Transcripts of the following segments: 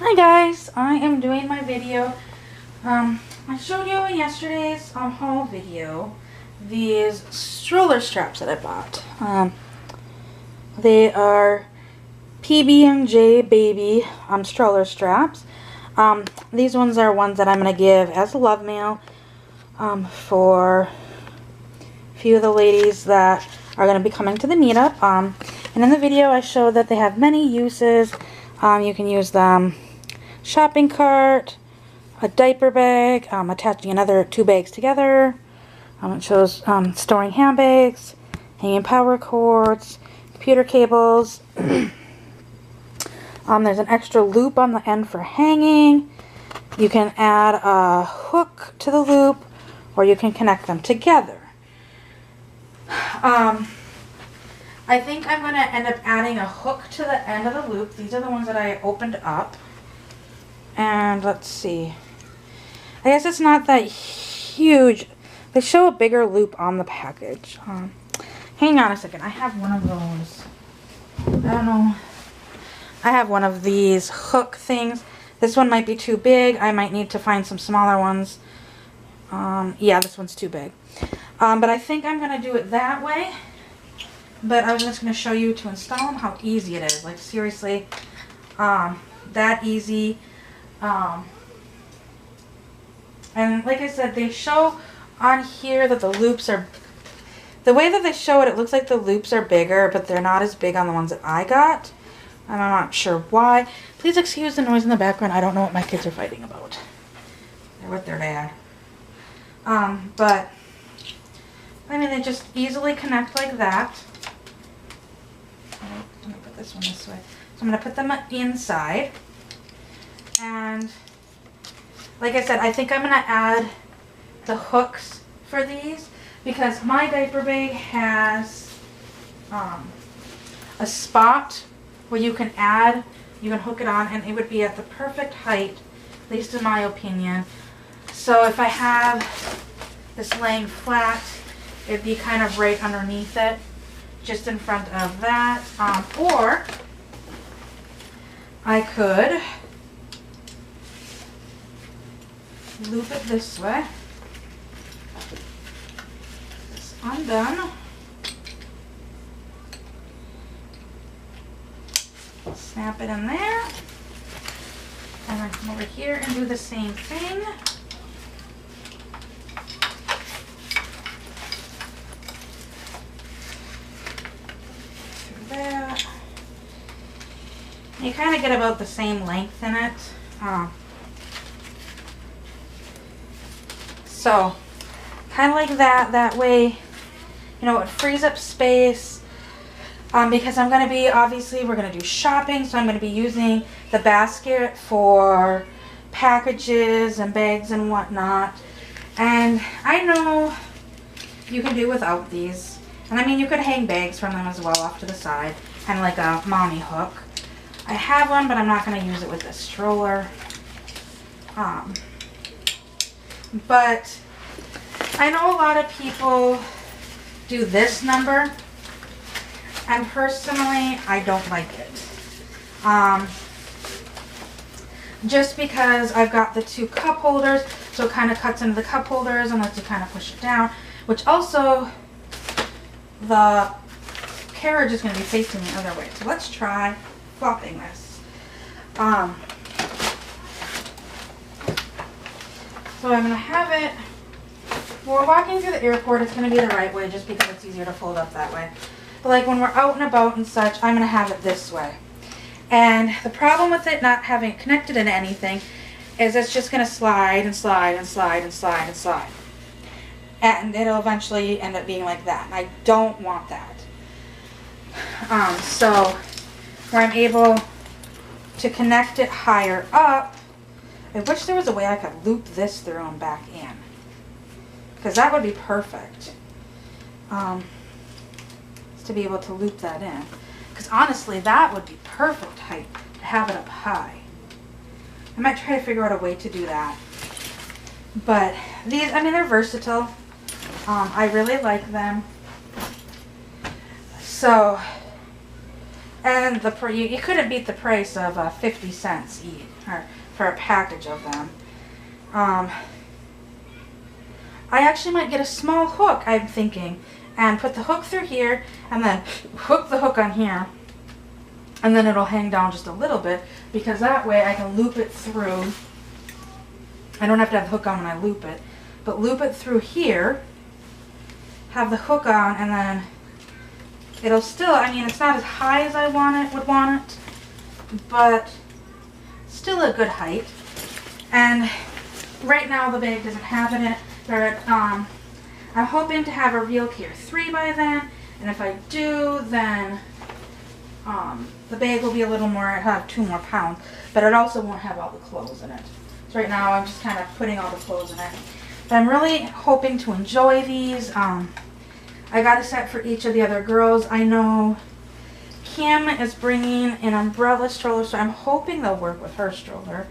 Hi guys, I am doing my video. I showed you in yesterday's haul video these stroller straps that I bought. They are PB&J baby stroller straps. These ones are ones that I'm going to give as a love mail for a few of the ladies that are going to be coming to the meetup. And in the video I showed that they have many uses. You can use them shopping cart, a diaper bag, attaching another two bags together. It shows storing handbags, hanging power cords, computer cables. There's an extra loop on the end for hanging. You can add a hook to the loop, or you can connect them together. I think I'm going to end up adding a hook to the end of the loop. These are the ones that I opened up. And let's see. I guess it's not that huge. They show a bigger loop on the package. Hang on a second. I have one of those. I don't know. I have one of these hook things. This one might be too big. I might need to find some smaller ones. Yeah, this one's too big. But I think I'm going to do it that way. But I was just going to show you to install them how easy it is. Like, seriously, that easy. And like I said, they show on here that the loops are, the way that they show it, it looks like the loops are bigger, but they're not as big on the ones that I got. And I'm not sure why. Please excuse the noise in the background. I don't know what my kids are fighting about. They're with their dad. But, I mean, they just easily connect like that. Let me put this one this way. So I'm going to put them inside. And like I said, I think I'm going to add the hooks for these because my diaper bag has a spot where you can hook it on, and it would be at the perfect height, at least in my opinion. So if I have this laying flat, it'd be kind of right underneath it, just in front of that. Or I could loop it this way. It's undone. Snap it in there. And then come over here and do the same thing. Through that. You kind of get about the same length in it. So, kind of like that. That way, you know, it frees up space. Because I'm going to be, obviously, we're going to do shopping. So I'm going to be using the basket for packages and bags and whatnot. And I know you can do without these. And I mean, you could hang bags from them as well off to the side. Kind of like a mommy hook. I have one, but I'm not going to use it with this stroller. But I know a lot of people do this number, and personally, I don't like it. Just because I've got the two cup holders, so it kind of cuts into the cup holders and lets you kind of push it down, which also the carriage is going to be facing the other way. So let's try flopping this. So I'm going to have it, when we're walking through the airport, it's going to be the right way just because it's easier to fold up that way. But like when we're out and about and such, I'm going to have it this way. And the problem with it not having it connected into anything is it's just going to slide and slide and slide and slide and slide. And it'll eventually end up being like that. And I don't want that. So where I'm able to connect it higher up, I wish there was a way I could loop this through and back in. Because that would be perfect. To be able to loop that in. Because honestly, that would be perfect height to have it up high. I might try to figure out a way to do that. But these, I mean, they're versatile. I really like them. So And you couldn't beat the price of 50 cents each, or for a package of them. I actually might get a small hook, I'm thinking, and put the hook through here, and then hook the hook on here, and then it'll hang down just a little bit, because that way I can loop it through. I don't have to have the hook on when I loop it, but loop it through here, have the hook on, and then it'll still, I mean, it's not as high as I would want it, but still a good height. And right now the bag doesn't have it in it, but I'm hoping to have a RealCare 3 by then, and if I do, then the bag will be a little more, it'll have 2 more pounds, but it also won't have all the clothes in it. So right now I'm just kind of putting all the clothes in it. But I'm really hoping to enjoy these. I got a set for each of the other girls. I know Kim is bringing an umbrella stroller, so I'm hoping they'll work with her stroller.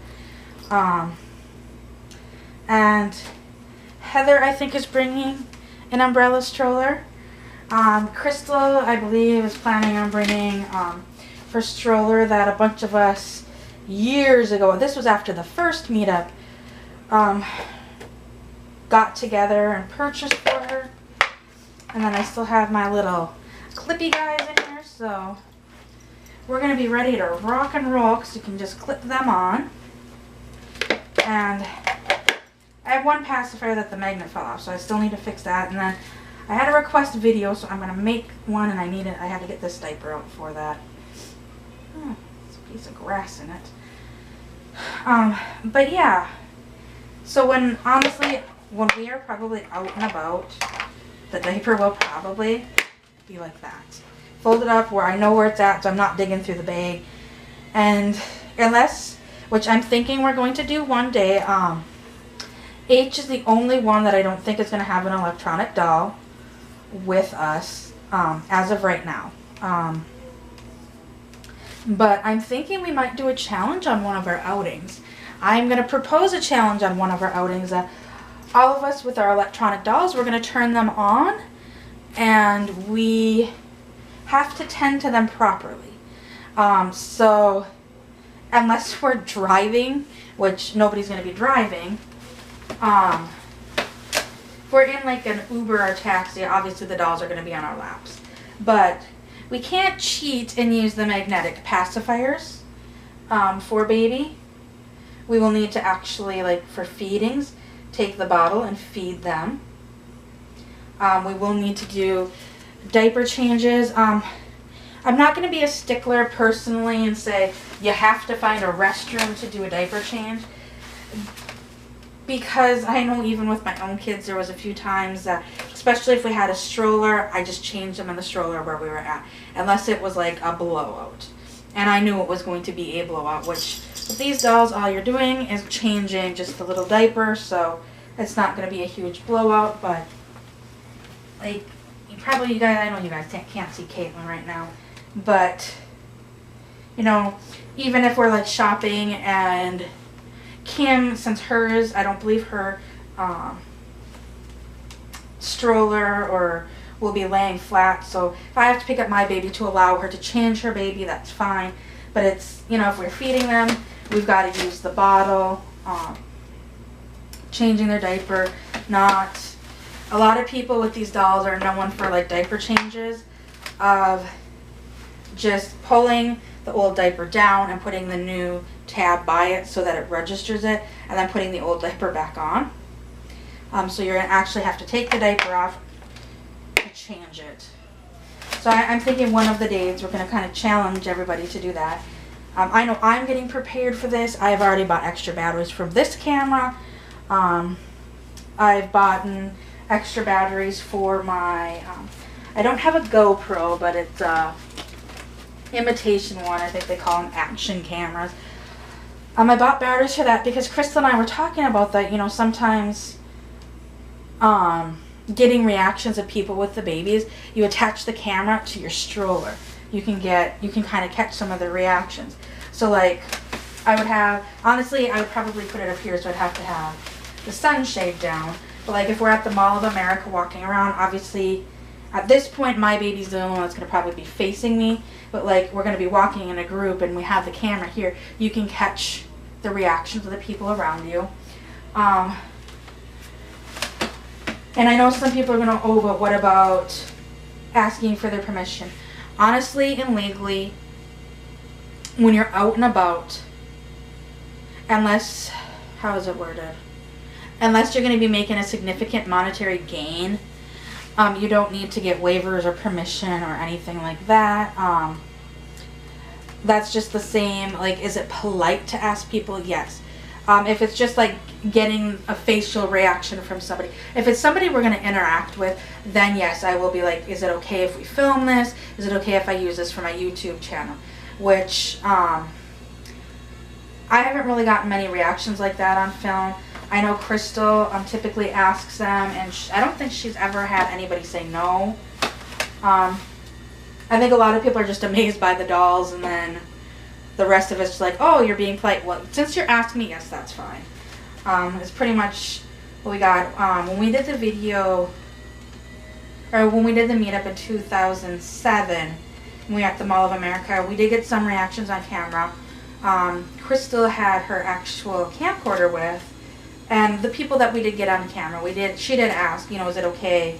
And Heather, I think, is bringing an umbrella stroller. Crystal, I believe, is planning on bringing her stroller that a bunch of us years ago, this was after the first meetup, got together and purchased for her. And then I still have my little clippy guys in here, so we're going to be ready to rock and roll, because you can just clip them on. And I have one pacifier that the magnet fell off, so I still need to fix that. And then I had a request video, so I'm going to make one, and I had to get this diaper out for that. Oh, there's a piece of grass in it. But yeah, so honestly, when we are probably out and about, the diaper will probably be like that. Fold it up where I know where it's at, so I'm not digging through the bag. And unless, which I'm thinking we're going to do one day, H is the only one that I don't think is going to have an electronic doll with us as of right now. But I'm thinking we might do a challenge on one of our outings. I'm going to propose a challenge on one of our outings that all of us with our electronic dolls, we're going to turn them on, and we have to tend to them properly. So unless we're driving, which nobody's going to be driving, if we're in like an Uber or taxi, obviously the dolls are going to be on our laps. But we can't cheat and use the magnetic pacifiers for baby. We will need to actually, like for feedings, take the bottle and feed them. We will need to do diaper changes. I'm not going to be a stickler personally and say you have to find a restroom to do a diaper change, because I know even with my own kids there was a few times that, especially if we had a stroller, I just changed them in the stroller where we were at, unless it was like a blowout. And I knew it was going to be a blowout, which with these dolls all you're doing is changing just the little diaper, so it's not going to be a huge blowout. But like you guys, I know you guys can't see Caitlin right now, but you know, even if we're like shopping and Kim, since hers, I don't believe her stroller or will be laying flat, so if I have to pick up my baby to allow her to change her baby, that's fine. But it's, you know, if we're feeding them, we've got to use the bottle, changing their diaper. Not a lot of people with these dolls are known for like diaper changes of just pulling the old diaper down and putting the new tab by it so that it registers it, and then putting the old diaper back on. So you're going to actually have to take the diaper off to change it. So I'm thinking one of the days we're going to kind of challenge everybody to do that. I know I'm getting prepared for this. I've already bought extra batteries from this camera. I've bought extra batteries for my, I don't have a GoPro, but it's imitation one. I think they call them action cameras. I bought batteries for that because Crystal and I were talking about that, you know, sometimes getting reactions of people with the babies, you attach the camera to your stroller. You can kind of catch some of the reactions. So like I would have, honestly, I would probably put it up here, so I'd have to have the sunshade down. But like if we're at the Mall of America walking around, obviously At this point, my baby's the only one that's going to probably be facing me. But like, we're going to be walking in a group and we have the camera here. You can catch the reactions of the people around you. And I know some people are going to, oh, but what about asking for their permission? Honestly and legally, when you're out and about, unless, how is it worded? Unless you're going to be making a significant monetary gain, you don't need to get waivers or permission or anything like that. That's just the same, like, is it polite to ask people? Yes. If it's just like getting a facial reaction from somebody, if it's somebody we're going to interact with, then yes, I will be like, is it okay if we film this? Is it okay if I use this for my YouTube channel? Which, I haven't really gotten many reactions like that on film. I know Crystal typically asks them, and I don't think she's ever had anybody say no. I think a lot of people are just amazed by the dolls, and then the rest of it's just like, oh, you're being polite. Well, since you're asking me, yes, that's fine. It's pretty much what we got. When we did the video, or when we did the meetup in 2007, when we were at the Mall of America, we did get some reactions on camera. Crystal had her actual camcorder with, and the people that we did get on camera, she did ask, you know, is it okay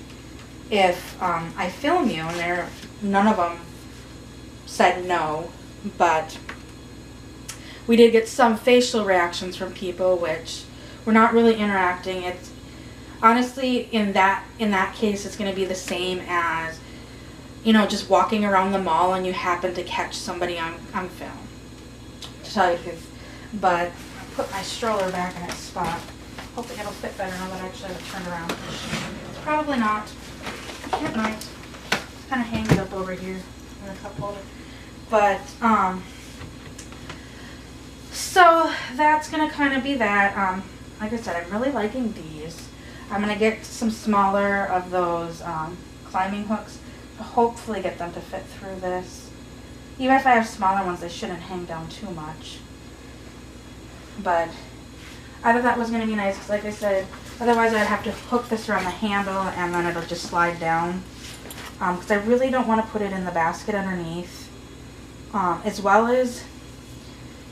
if I film you? And none of them said no, but we did get some facial reactions from people, which we're not really interacting. It's honestly, in that case, it's going to be the same as, you know, just walking around the mall and you happen to catch somebody on film, to tell you the truth. But I put my stroller back in its spot. Hopefully it'll fit better now that I actually have it turned around. It's probably not. It might. It's kind of hanging up over here in a cup holder. But, so that's going to kind of be that. Like I said, I'm really liking these. I'm going to get some smaller of those climbing hooks to hopefully get them to fit through this. Even if I have smaller ones, they shouldn't hang down too much. But I thought that was going to be nice because, like I said, otherwise I'd have to hook this around the handle and then it'll just slide down. Because I really don't want to put it in the basket underneath. As well as,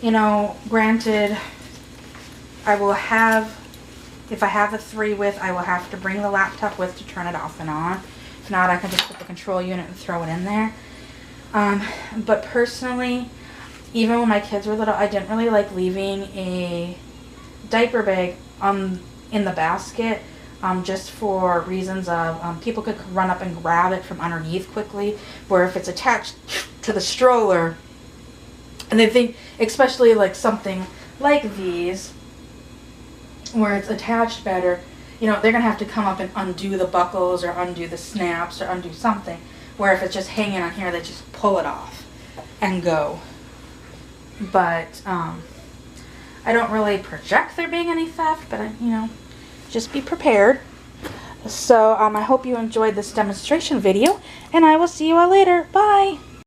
you know, granted, I will have, if I have a 3-width, I will have to bring the laptop with to turn it off and on. If not, I can just put the control unit and throw it in there. But personally, even when my kids were little, I didn't really like leaving a diaper bag in the basket, just for reasons of people could run up and grab it from underneath quickly, where if it's attached to the stroller, and they think, especially like something like these, where it's attached better, you know, they're going to have to come up and undo the buckles or undo the snaps or undo something, where if it's just hanging on here, they just pull it off and go. But I don't really project there being any theft, but you know, just be prepared. So I hope you enjoyed this demonstration video, and I will see you all later. Bye!